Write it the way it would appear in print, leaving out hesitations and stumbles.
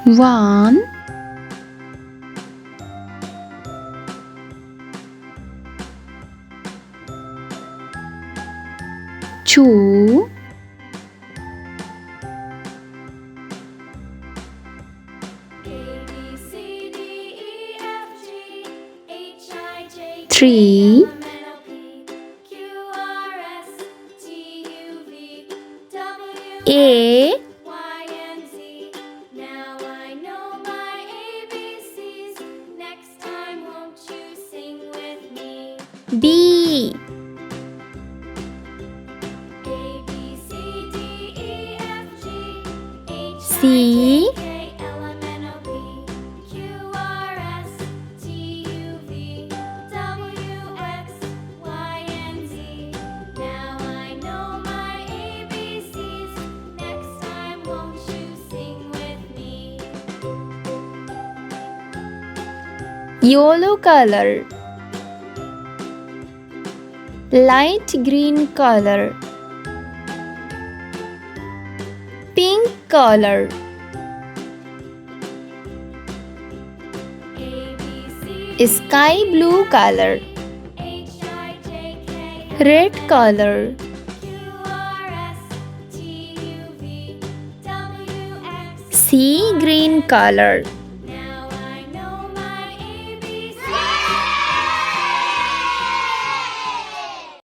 1, 2, 3, 4, B, C, yellow color, light green color, pink color, sky blue color, red color, sea green color.